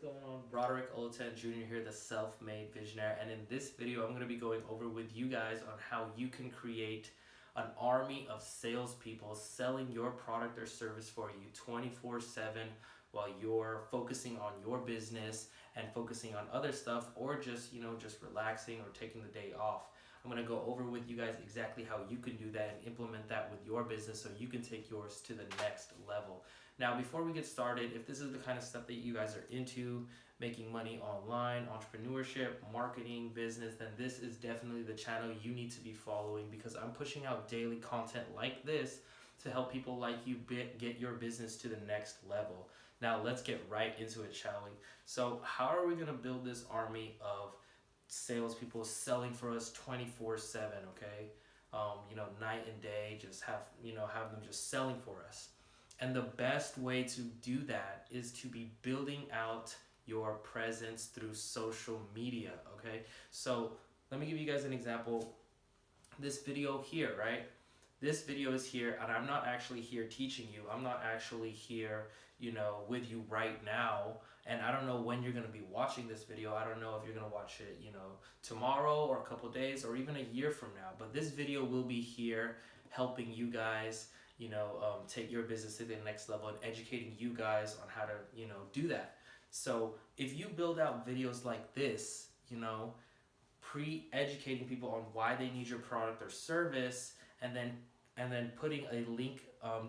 going on? Broderick Olaten Jr. here, the self-made visionary, and in this video I'm going to be going over with you guys on how you can create an army of salespeople selling your product or service for you 24/7 while you're focusing on your business and focusing on other stuff, or just just relaxing or taking the day off. I'm going to go over with you guys exactly how you can do that and implement that with your business so you can take yours to the next level. Now, before we get started, if this is the kind of stuff that you guys are into, making money online, entrepreneurship, marketing, business, then this is definitely the channel you need to be following, because I'm pushing out daily content like this to help people like you get your business to the next level. Now, let's get right into it, shall we? So how are we going to build this army of salespeople selling for us 24/7, okay? Night and day, just have them just selling for us. And the best way to do that is to be building out your presence through social media, okay? So let me give you guys an example. This video here, right? This video is here, and I'm not actually here teaching you. I'm not actually here, with you right now. And I don't know when you're going to be watching this video. I don't know if you're going to watch it, tomorrow or a couple days or even a year from now. But this video will be here helping you guys, take your business to the next level and educating you guys on how to, do that. So if you build out videos like this, pre-educating people on why they need your product or service, and then putting a link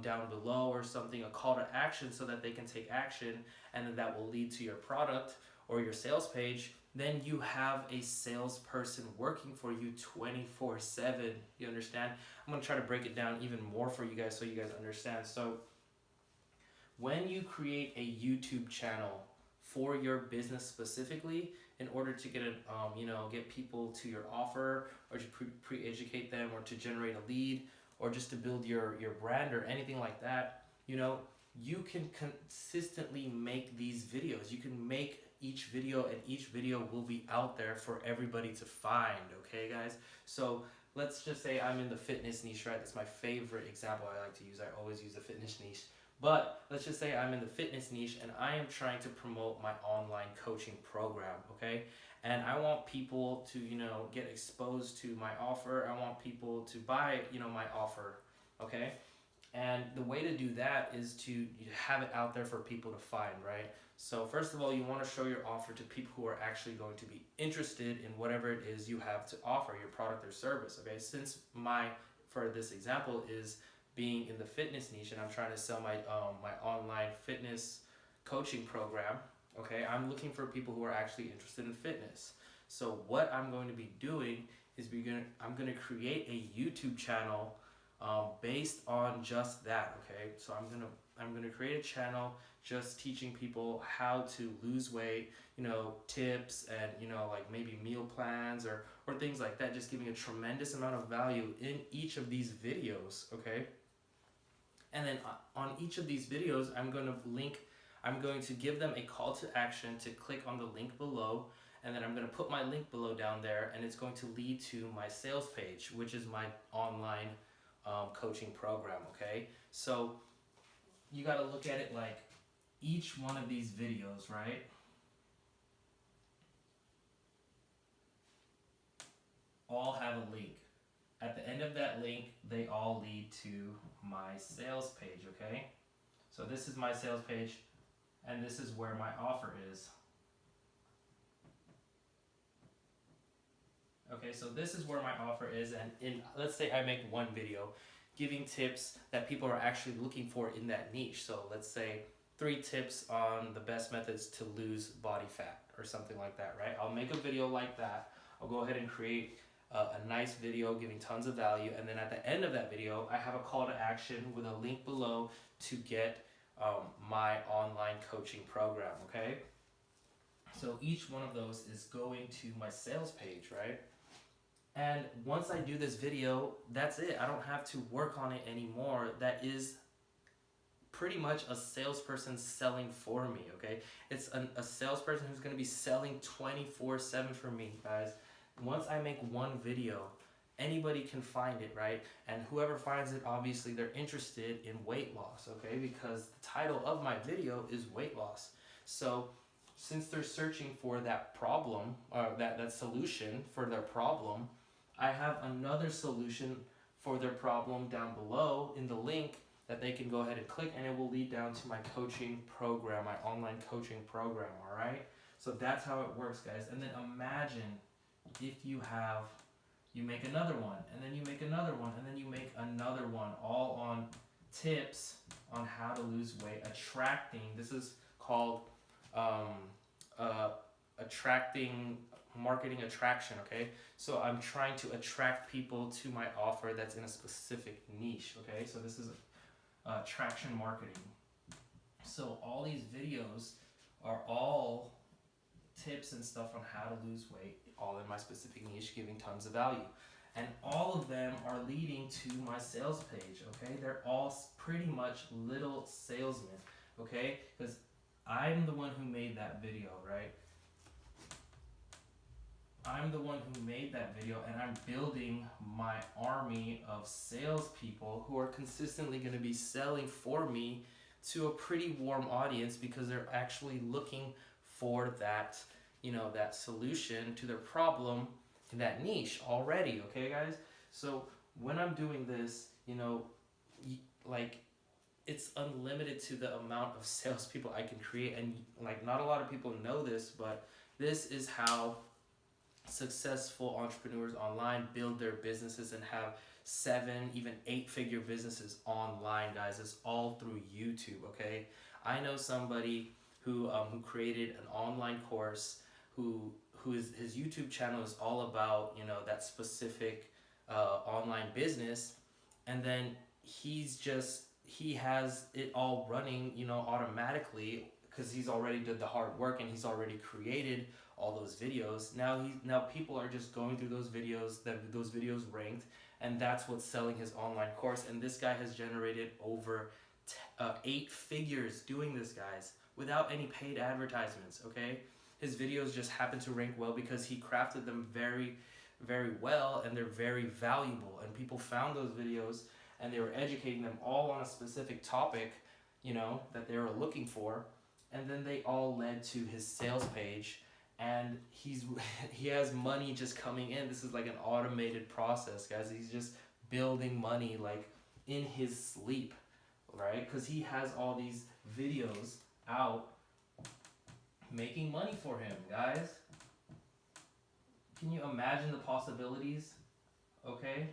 down below or something, a call to action so that they can take action, and then that will lead to your product or your sales page, then you have a salesperson working for you 24/7. You understand? I'm going to try to break it down even more for you guys so you guys understand. So when you create a YouTube channel for your business specifically, in order to get get people to your offer, or to pre-educate them, or to generate a lead, or just to build your brand or anything like that, you can consistently make these videos. You can make each video, and each video will be out there for everybody to find, okay guys? So let's just say I'm in the fitness niche, right? That's my favorite example I like to use. I always use the fitness niche. But let's just say I'm in the fitness niche and I am trying to promote my online coaching program, okay? And I want people to, get exposed to my offer. I want people to buy, my offer, okay? And the way to do that is to have it out there for people to find, right? So first of all, you want to show your offer to people who are actually going to be interested in whatever it is you have to offer, your product or service, okay? Since for this example is being in the fitness niche, and I'm trying to sell my online fitness coaching program, okay, I'm looking for people who are actually interested in fitness. So what I'm going to be doing is I'm going to create a YouTube channel based on just that, okay? So I'm gonna create a channel just teaching people how to lose weight, tips, and like maybe meal plans or things like that, just giving a tremendous amount of value in each of these videos, okay? And then on each of these videos, I'm going to give them a call to action to click on the link below, and then I'm going to put my link below down there, and it's going to lead to my sales page, which is my online coaching program, okay? So you got to look at it like each one of these videos, right? All have a link. At the end of that link, they all lead to my sales page, okay? So this is my sales page, and this is where my offer is. Okay, so this is where my offer is, and let's say I make one video giving tips that people are actually looking for in that niche. So let's say 3 tips on the best methods to lose body fat or something like that, right? I'll make a video like that. I'll go ahead and create a nice video giving tons of value, and then at the end of that video, I have a call to action with a link below to get my online coaching program, okay? So each one of those is going to my sales page, right? And once I do this video, that's it. I don't have to work on it anymore. That is pretty much a salesperson selling for me, okay? It's a salesperson who's going to be selling 24/7 for me, guys. Once I make one video, anybody can find it, right? And whoever finds it, obviously they're interested in weight loss, okay? Because the title of my video is weight loss. So since they're searching for that problem or that solution for their problem, I have another solution for their problem down below in the link that they can go ahead and click, and it will lead down to my coaching program, my online coaching program. All right, so that's how it works, guys. And then imagine if you make another one, and then you make another one, and then you make another one, all on tips on how to lose weight, attracting. This is called attracting, marketing attraction. Okay, so I'm trying to attract people to my offer that's in a specific niche. Okay, so this is traction marketing. So all these videos are all tips and stuff on how to lose weight, all in my specific niche, giving tons of value. And all of them are leading to my sales page. Okay, they're all pretty much little salesmen. Okay, because I'm the one who made that video, right? I'm the one who made that video, and I'm building my army of salespeople who are consistently going to be selling for me to a pretty warm audience, because they're actually looking for that, that solution to their problem in that niche already. Okay, guys? So when I'm doing this, like, it's unlimited to the amount of salespeople I can create. And like, not a lot of people know this, but this is how successful entrepreneurs online build their businesses and have 7, even 8-figure businesses online, guys. It's all through YouTube. Okay, I know somebody who created an online course, his YouTube channel is all about that specific online business, and then he has it all running automatically, because he's already did the hard work and he's already created all those videos. Now people are just going through those videos, those videos ranked, and that's what's selling his online course. And this guy has generated over 8 figures doing this, guys, without any paid advertisements. Okay, his videos just happen to rank well because he crafted them very, very well, and they're very valuable, and people found those videos and they were educating them all on a specific topic that they were looking for, and then they all led to his sales page. And he has money just coming in. This is like an automated process, guys. He's just building money like in his sleep, right? Because he has all these videos out making money for him, guys. Can you imagine the possibilities? Okay.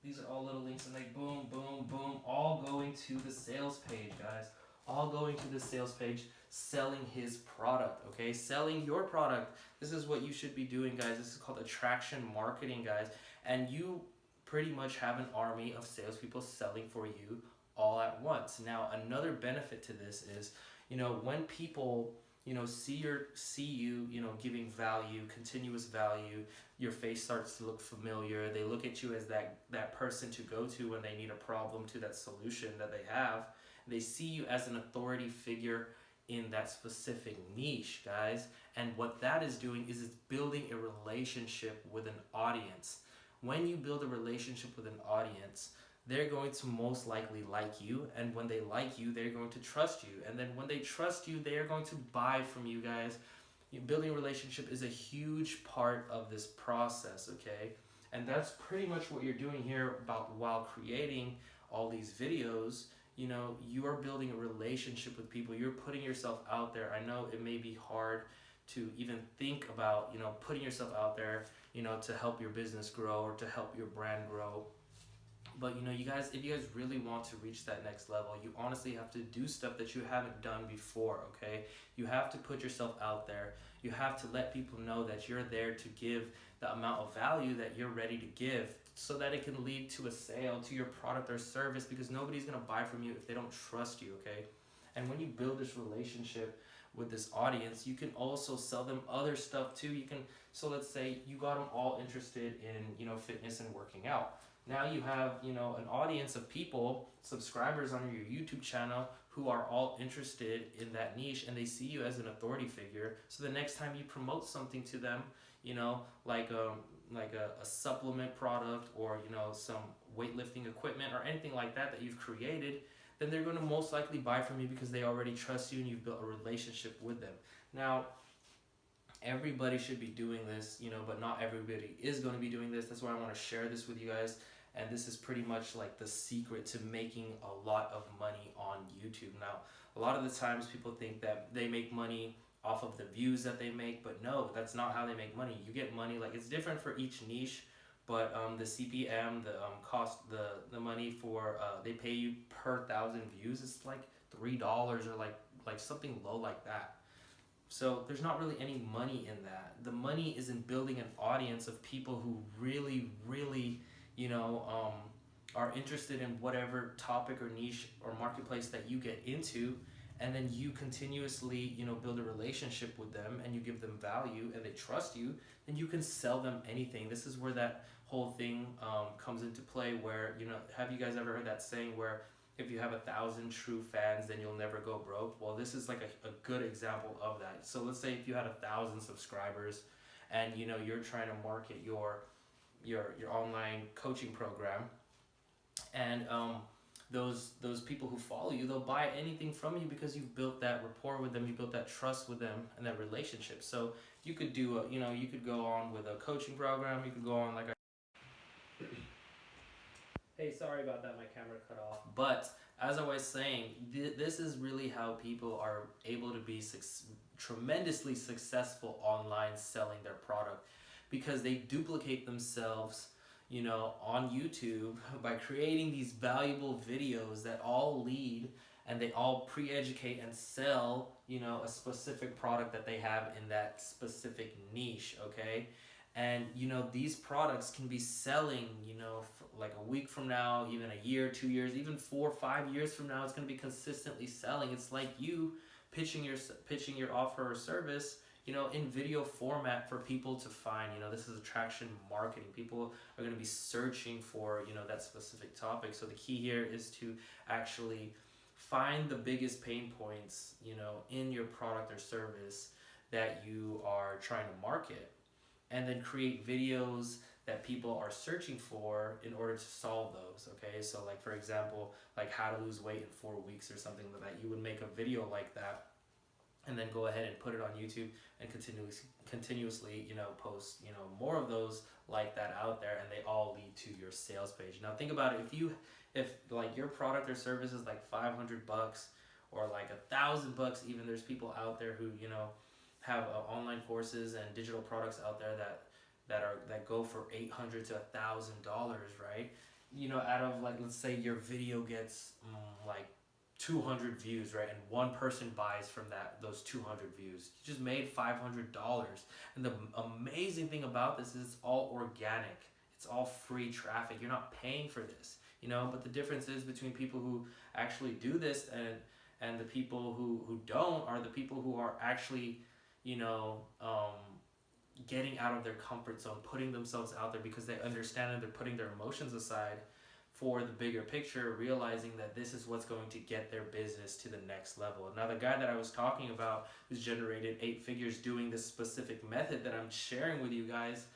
These are all little links, and they boom, boom, boom, all going to the sales page, guys. All going to the sales page, selling his product. Okay, selling your product. This is what you should be doing, guys. This is called attraction marketing, guys. And you pretty much have an army of salespeople selling for you all at once. Now, another benefit to this is, when people see you giving value, continuous value, your face starts to look familiar. They look at you as that person to go to when they need a problem, to that solution that they have. They see you as an authority figure in that specific niche, guys. And what that is doing is it's building a relationship with an audience. When you build a relationship with an audience, they're going to most likely like you, and when they like you, they're going to trust you, and then when they trust you, they're going to buy from you, guys. Building a relationship is a huge part of this process. Okay, and that's pretty much what you're doing here while creating all these videos. You are building a relationship with people. You're putting yourself out there. I know it may be hard to even think about putting yourself out there to help your business grow or to help your brand grow. But you guys, if you guys really want to reach that next level, you honestly have to do stuff that you haven't done before. Okay, you have to put yourself out there. You have to let people know that you're there to give the amount of value that you're ready to give, so that it can lead to a sale to your product or service, because nobody's going to buy from you if they don't trust you. Okay, and when you build this relationship with this audience, you can also sell them other stuff too. So let's say you got them all interested in fitness and working out. Now you have an audience of people, subscribers on your YouTube channel, who are all interested in that niche, and they see you as an authority figure. So the next time you promote something to them, like a supplement product, or some weightlifting equipment or anything like that you've created, then they're going to most likely buy from you because they already trust you and you've built a relationship with them. Now, everybody should be doing this, but not everybody is going to be doing this. That's why I want to share this with you guys. And this is pretty much like the secret to making a lot of money on YouTube. Now, a lot of the times people think that they make money off of the views that they make, but no, that's not how they make money. You get money, like it's different for each niche, but the CPM, the cost, the money for they pay you per 1,000 views. It's like $3 or like something low like that. So there's not really any money in that. The money is in building an audience of people who really, really, are interested in whatever topic or niche or marketplace that you get into, and then you continuously, build a relationship with them and you give them value and they trust you, then you can sell them anything. This is where that whole thing comes into play where, have you guys ever heard that saying where if you have 1,000 true fans, then you'll never go broke? Well, this is like a good example of that. So let's say if you had 1,000 subscribers and, you're trying to market your online coaching program, and those people who follow you, they'll buy anything from you because you've built that rapport with them, you built that trust with them and that relationship. So you could do you could go on with a coaching program, you could go on like a hey, sorry about that, my camera cut off. But as I was saying, this is really how people are able to be tremendously successful online selling their product, because they duplicate themselves, on YouTube by creating these valuable videos that all lead and they all pre-educate and sell, a specific product that they have in that specific niche, okay? And, these products can be selling, like a week from now, even a year, 2 years, even 4 or 5 years from now, it's going to be consistently selling. It's like you pitching your offer or service, in video format for people to find. This is attraction marketing. People are going to be searching for, that specific topic. So the key here is to actually find the biggest pain points, in your product or service that you are trying to market, and then create videos that people are searching for in order to solve those, okay? So like, for example, like how to lose weight in 4 weeks or something like that. You would make a video like that and then go ahead and put it on YouTube and continuously, post, more of those like that out there, and they all lead to your sales page. Now think about it, if like your product or service is like $500 or like $1,000 even, there's people out there who, have online courses and digital products out there that go for $800 to $1,000, right? Out of like, let's say your video gets like 200 views, right? And one person buys from those 200 views. You just made $500. And the amazing thing about this is it's all organic. It's all free traffic. You're not paying for this, but the difference is between people who actually do this and the people who don't are the people who are actually, getting out of their comfort zone, putting themselves out there because they understand and they're putting their emotions aside for the bigger picture, realizing that this is what's going to get their business to the next level. Now, the guy that I was talking about who's generated 8 figures doing this specific method that I'm sharing with you guys,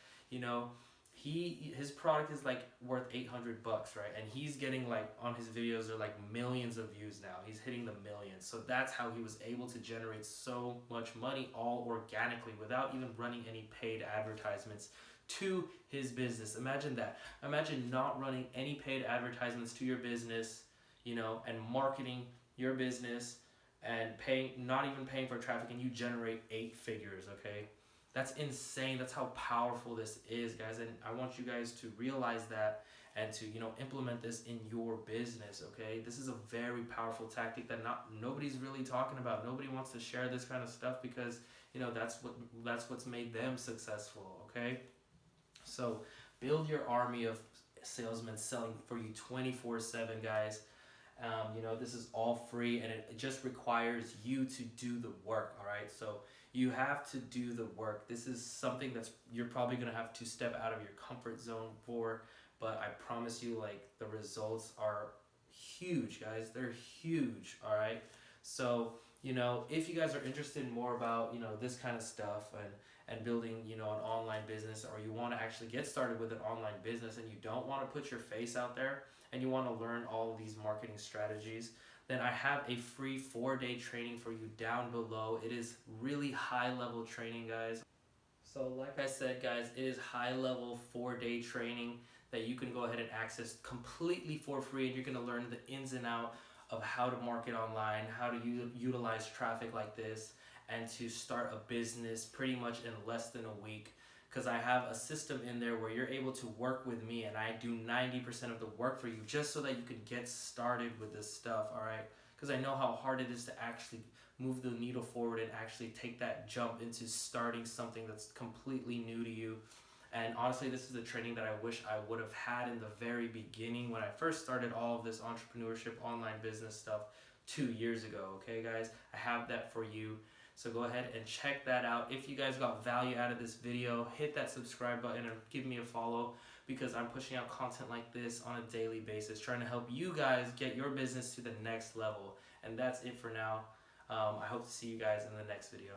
his product is like worth $800, right? And he's getting like, on his videos are like millions of views now. He's hitting the millions. So that's how he was able to generate so much money all organically without even running any paid advertisements to his business. Imagine that. Imagine not running any paid advertisements to your business, and marketing your business and not even paying for traffic, and you generate 8 figures, okay? That's insane. That's how powerful this is, guys. And I want you guys to realize that and to, implement this in your business, okay? This is a very powerful tactic that nobody's really talking about. Nobody wants to share this kind of stuff because, that's what's made them successful, okay? So build your army of salesmen selling for you 24/7, guys. This is all free, and it just requires you to do the work, all right? So you have to do the work. This is something you're probably going to have to step out of your comfort zone for, but I promise you, like, the results are huge, guys. They're huge, all right? So, if you guys are interested more about, this kind of stuff and building, an online business, or you want to actually get started with an online business and you don't want to put your face out there and you want to learn all of these marketing strategies, then I have a free 4-day training for you down below. It is really high level training, guys. So like I said, guys, it is high level 4-day training that you can go ahead and access completely for free, and you're going to learn the ins and out of how to market online, how to utilize traffic like this, and to start a business pretty much in less than a week. Because I have a system in there where you're able to work with me, and I do 90% of the work for you just so that you can get started with this stuff, all right? Because I know how hard it is to actually move the needle forward and actually take that jump into starting something that's completely new to you. And honestly, this is the training that I wish I would have had in the very beginning when I first started all of this entrepreneurship online business stuff 2 years ago. Okay, guys, I have that for you. So go ahead and check that out. If you guys got value out of this video, hit that subscribe button and give me a follow, because I'm pushing out content like this on a daily basis, trying to help you guys get your business to the next level. And that's it for now. I hope to see you guys in the next video.